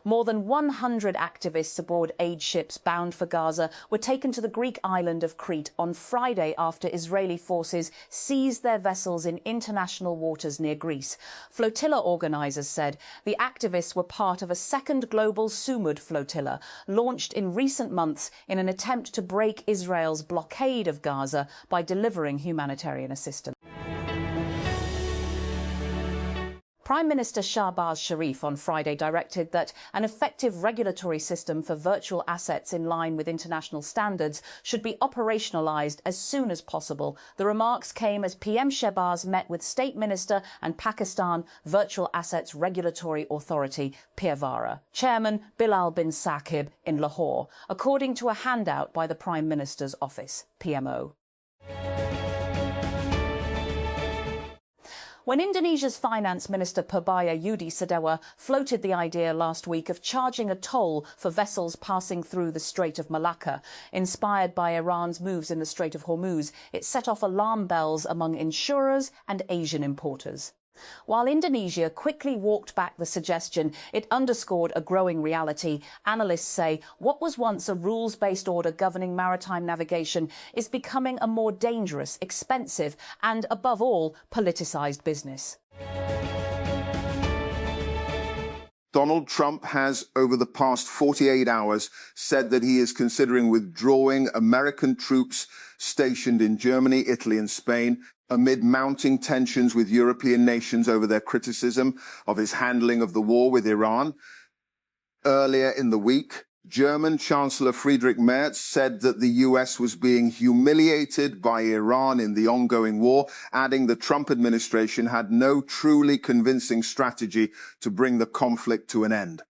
More than 100 activists aboard aid ships bound for Gaza were taken to the Greek island of Crete on Friday after Israeli forces seized their vessels in international waters near Greece. Flotilla organisers said the activists were part of a second global Sumud flotilla launched in recent months in an attempt to break Israel's blockade of Gaza by delivering humanitarian assistance. Prime Minister Shahbaz Sharif on Friday directed that an effective regulatory system for virtual assets in line with international standards should be operationalised as soon as possible. The remarks came as PM Shahbaz met with State Minister and Pakistan Virtual Assets Regulatory Authority, PIRVARA, Chairman Bilal bin Saqib in Lahore, according to a handout by the Prime Minister's office, PMO. When Indonesia's Finance Minister Purbaya Yudi Sadewa floated the idea last week of charging a toll for vessels passing through the Strait of Malacca, inspired by Iran's moves in the Strait of Hormuz, it set off alarm bells among insurers and Asian importers. While Indonesia quickly walked back the suggestion, it underscored a growing reality. Analysts say what was once a rules-based order governing maritime navigation is becoming a more dangerous, expensive and, above all, politicised business. Donald Trump has, over the past 48 hours, said that he is considering withdrawing American troops stationed in Germany, Italy and Spain amid mounting tensions with European nations over their criticism of his handling of the war with Iran. Earlier in the week, German Chancellor Friedrich Merz said that the US was being humiliated by Iran in the ongoing war, adding the Trump administration had no truly convincing strategy to bring the conflict to an end.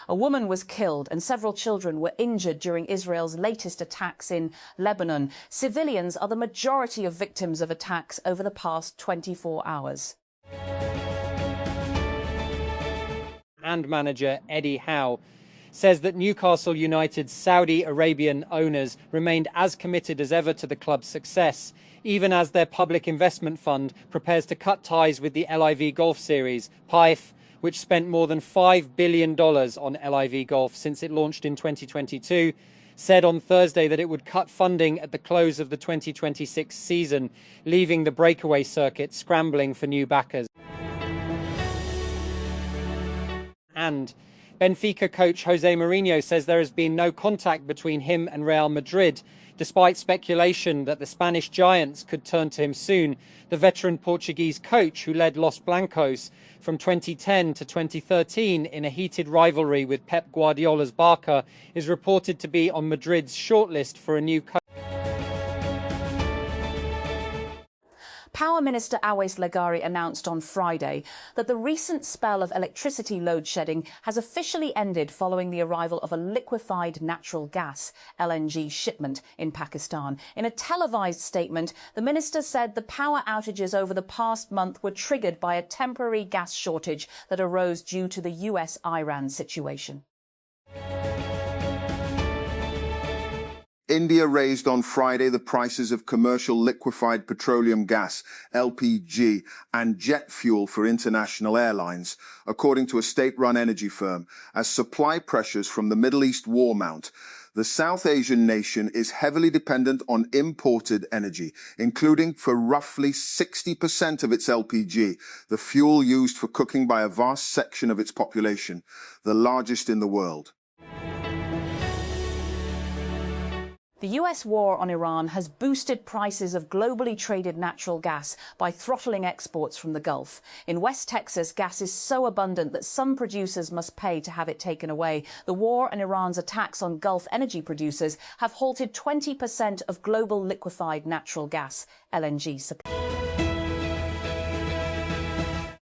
A woman was killed and several children were injured during Israel's latest attacks in Lebanon. Civilians are the majority of victims of attacks over the past 24 hours. And manager Eddie Howe says that Newcastle United's Saudi Arabian owners remained as committed as ever to the club's success, even as their public investment fund prepares to cut ties with the LIV Golf Series. PIFE, which spent more than $5 billion on LIV Golf since it launched in 2022, said on Thursday that it would cut funding at the close of the 2026 season, leaving the breakaway circuit scrambling for new backers. And Benfica coach Jose Mourinho says there has been no contact between him and Real Madrid, despite speculation that the Spanish giants could turn to him soon. The veteran Portuguese coach, who led Los Blancos from 2010 to 2013 in a heated rivalry with Pep Guardiola's Barca, is reported to be on Madrid's shortlist for a new coach. Power Minister Awais Leghari announced on Friday that the recent spell of electricity load shedding has officially ended following the arrival of a liquefied natural gas (LNG) shipment in Pakistan. In a televised statement, the minister said the power outages over the past month were triggered by a temporary gas shortage that arose due to the US-Iran situation. India raised on Friday the prices of commercial liquefied petroleum gas, LPG, and jet fuel for international airlines, according to a state-run energy firm, as supply pressures from the Middle East war mount. The South Asian nation is heavily dependent on imported energy, including for roughly 60% of its LPG, the fuel used for cooking by a vast section of its population, the largest in the world. The US war on Iran has boosted prices of globally traded natural gas by throttling exports from the Gulf. In West Texas, gas is so abundant that some producers must pay to have it taken away. The war and Iran's attacks on Gulf energy producers have halted 20% of global liquefied natural gas, LNG, supply.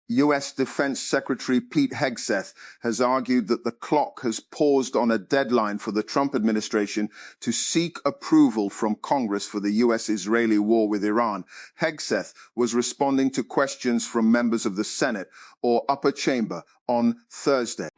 US Defense Secretary Pete Hegseth has argued that the clock has paused on a deadline for the Trump administration to seek approval from Congress for the US-Israeli war with Iran. Hegseth was responding to questions from members of the Senate or upper chamber on Thursday.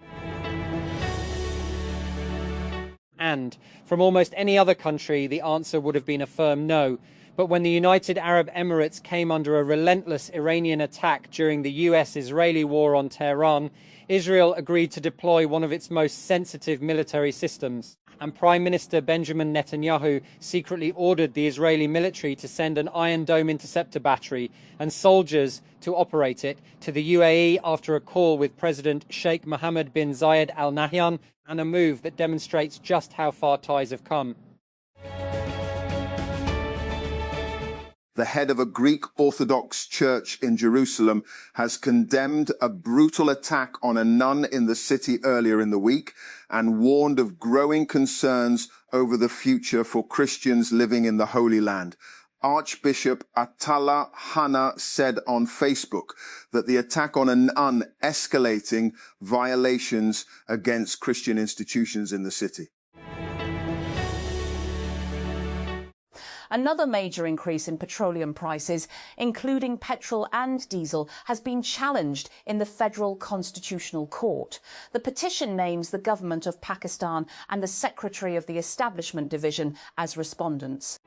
And from almost any other country, the answer would have been a firm no. But when the United Arab Emirates came under a relentless Iranian attack during the US-Israeli war on Tehran, Israel agreed to deploy one of its most sensitive military systems. And Prime Minister Benjamin Netanyahu secretly ordered the Israeli military to send an Iron Dome interceptor battery and soldiers to operate it to the UAE after a call with President Sheikh Mohammed bin Zayed Al Nahyan, and a move that demonstrates just how far ties have come. The head of a Greek Orthodox church in Jerusalem has condemned a brutal attack on a nun in the city earlier in the week and warned of growing concerns over the future for Christians living in the Holy Land. Archbishop Attala Hanna said on Facebook that the attack on a nun escalating violations against Christian institutions in the city. Another major increase in petroleum prices, including petrol and diesel, has been challenged in the Federal Constitutional Court. The petition names the government of Pakistan and the Secretary of the Establishment Division as respondents.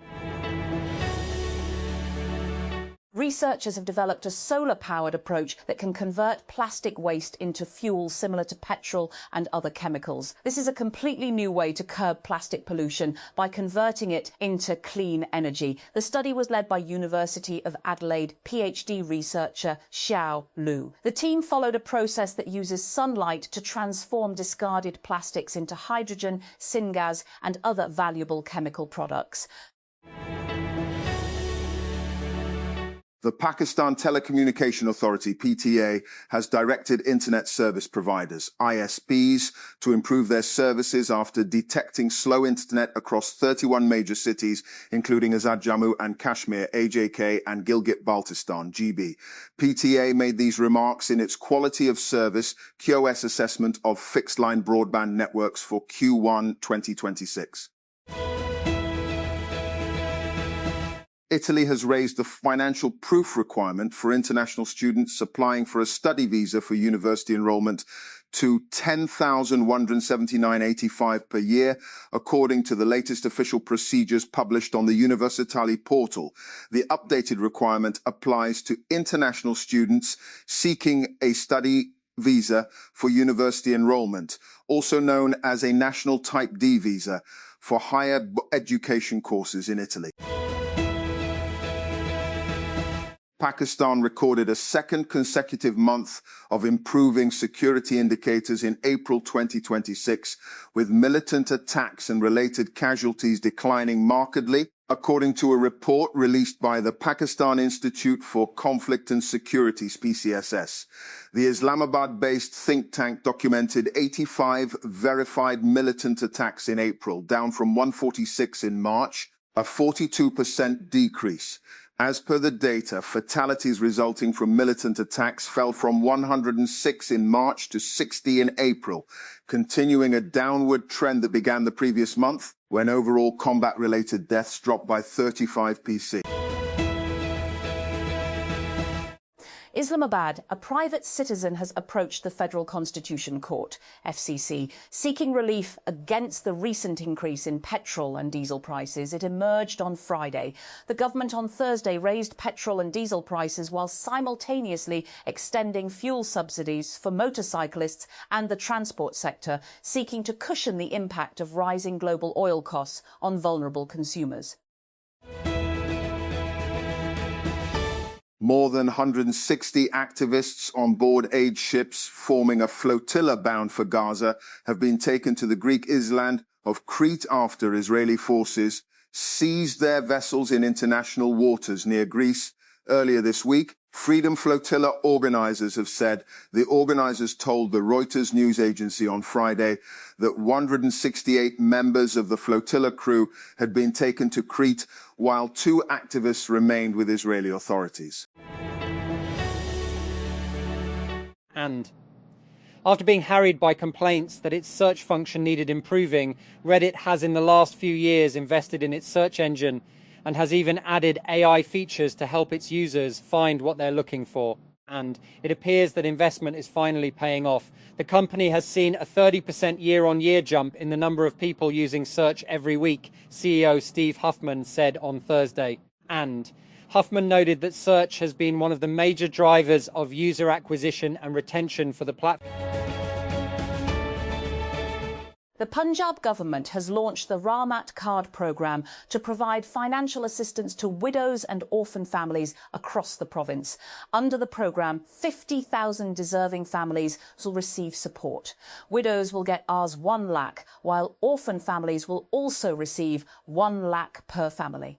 Researchers have developed a solar-powered approach that can convert plastic waste into fuel similar to petrol and other chemicals. This is a completely new way to curb plastic pollution by converting it into clean energy. The study was led by University of Adelaide PhD researcher Xiao Lu. The team followed a process that uses sunlight to transform discarded plastics into hydrogen, syngas and other valuable chemical products. The Pakistan Telecommunication Authority, PTA, has directed internet service providers, ISPs, to improve their services after detecting slow internet across 31 major cities, including Azad Jammu and Kashmir, AJK, and Gilgit-Baltistan, GB. PTA made these remarks in its Quality of Service QoS assessment of fixed-line broadband networks for Q1 2026. Italy has raised the financial proof requirement for international students applying for a study visa for university enrollment to $10,179.85 per year, according to the latest official procedures published on the Universitali portal. The updated requirement applies to international students seeking a study visa for university enrollment, also known as a National Type D visa, for higher education courses in Italy. Pakistan recorded a second consecutive month of improving security indicators in April 2026, with militant attacks and related casualties declining markedly, according to a report released by the Pakistan Institute for Conflict and Security, PCSS. The Islamabad-based think tank documented 85 verified militant attacks in April, down from 146 in March, a 42% decrease. As per the data, fatalities resulting from militant attacks fell from 106 in March to 60 in April, continuing a downward trend that began the previous month, when overall combat-related deaths dropped by 35%. Islamabad, a private citizen has approached the Federal Constitution Court, FCC, seeking relief against the recent increase in petrol and diesel prices. It emerged on Friday. The government on Thursday raised petrol and diesel prices while simultaneously extending fuel subsidies for motorcyclists and the transport sector, seeking to cushion the impact of rising global oil costs on vulnerable consumers. More than 160 activists on board aid ships forming a flotilla bound for Gaza have been taken to the Greek island of Crete after Israeli forces seized their vessels in international waters near Greece earlier this week. Freedom Flotilla organizers have said the organizers told the Reuters news agency on Friday that 168 members of the flotilla crew had been taken to Crete, while 2 activists remained with Israeli authorities. And after being harried by complaints that its search function needed improving, Reddit has in the last few years invested in its search engine and has even added AI features to help its users find what they're looking for. And it appears that investment is finally paying off. The company has seen a 30% year-on-year jump in the number of people using search every week, CEO Steve Huffman said on Thursday. and. Huffman noted that search has been one of the major drivers of user acquisition and retention for the platform. The Punjab government has launched the Rahmat Card programme to provide financial assistance to widows and orphan families across the province. Under the programme, 50,000 deserving families will receive support. Widows will get Rs 1 lakh, while orphan families will also receive 1 lakh per family.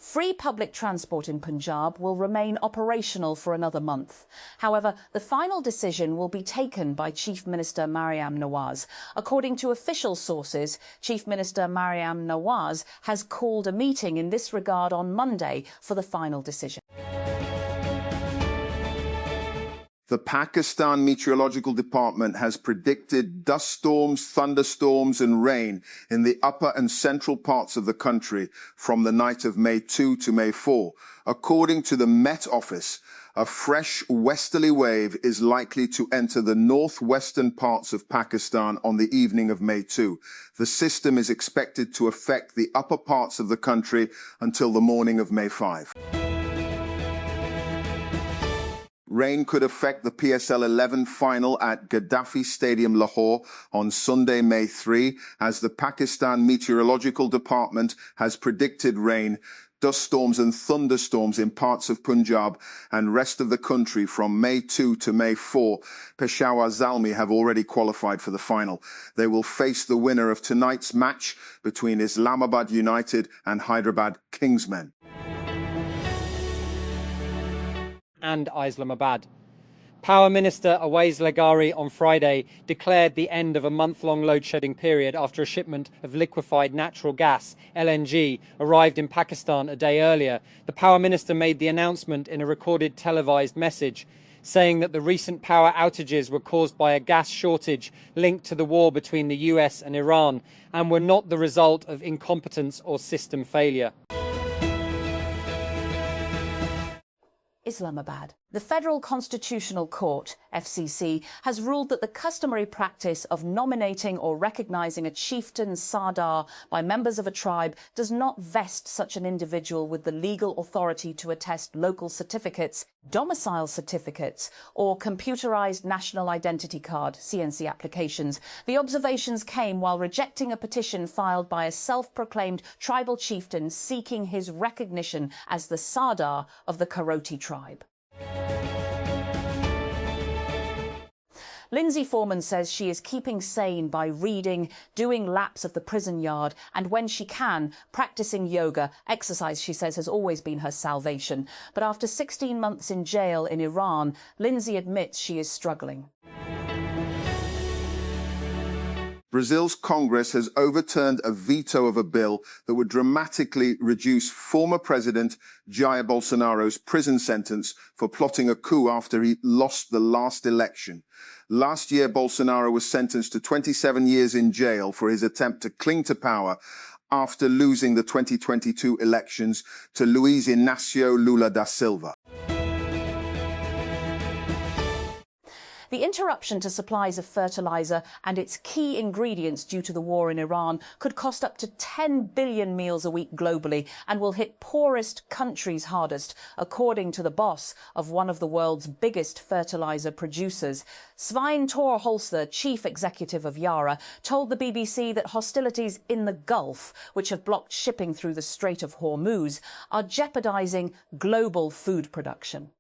Free public transport in Punjab will remain operational for another month. However, the final decision will be taken by Chief Minister Maryam Nawaz. According to official sources, Chief Minister Maryam Nawaz has called a meeting in this regard on Monday for the final decision. The Pakistan Meteorological Department has predicted dust storms, thunderstorms and rain in the upper and central parts of the country from the night of May 2 to May 4. According to the Met Office, a fresh westerly wave is likely to enter the northwestern parts of Pakistan on the evening of May 2. The system is expected to affect the upper parts of the country until the morning of May 5. Rain could affect the PSL 11 final at Gaddafi Stadium, Lahore on Sunday, May 3, as the Pakistan Meteorological Department has predicted rain, dust storms and thunderstorms in parts of Punjab and rest of the country from May 2 to May 4. Peshawar Zalmi have already qualified for the final. They will face the winner of tonight's match between Islamabad United and Hyderabad Kingsmen. And Islamabad. Power Minister Awais Lagari on Friday declared the end of a month-long load-shedding period after a shipment of liquefied natural gas, LNG, arrived in Pakistan a day earlier. The Power Minister made the announcement in a recorded televised message, saying that the recent power outages were caused by a gas shortage linked to the war between the US and Iran and were not the result of incompetence or system failure. Islamabad. The Federal Constitutional Court, FCC, has ruled that the customary practice of nominating or recognising a chieftain Sardar by members of a tribe does not vest such an individual with the legal authority to attest local certificates, domicile certificates or computerised national identity card, CNC applications. The observations came while rejecting a petition filed by a self-proclaimed tribal chieftain seeking his recognition as the Sardar of the Karoti tribe. Lindsay Foreman says she is keeping sane by reading, doing laps of the prison yard, and when she can, practicing yoga. Exercise, she says, has always been her salvation. But after 16 months in jail in Iran, Lindsay admits she is struggling. Brazil's Congress has overturned a veto of a bill that would dramatically reduce former President Jair Bolsonaro's prison sentence for plotting a coup after he lost the last election. Last year, Bolsonaro was sentenced to 27 years in jail for his attempt to cling to power after losing the 2022 elections to Luiz Inácio Lula da Silva. The interruption to supplies of fertiliser and its key ingredients due to the war in Iran could cost up to 10 billion meals a week globally and will hit poorest countries hardest, according to the boss of one of the world's biggest fertiliser producers. Svein Tore Holster, chief executive of Yara, told the BBC that hostilities in the Gulf, which have blocked shipping through the Strait of Hormuz, are jeopardising global food production.